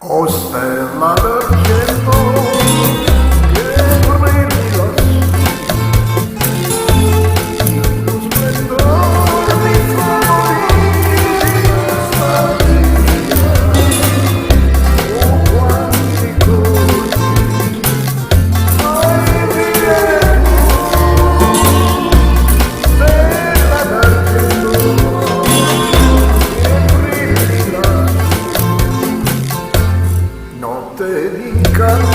O stella d'argento che brilla lo splendore mi fa morire stamattina. Oh, quanti colpi hai vieto, stella d'argento che brilla notte di calore.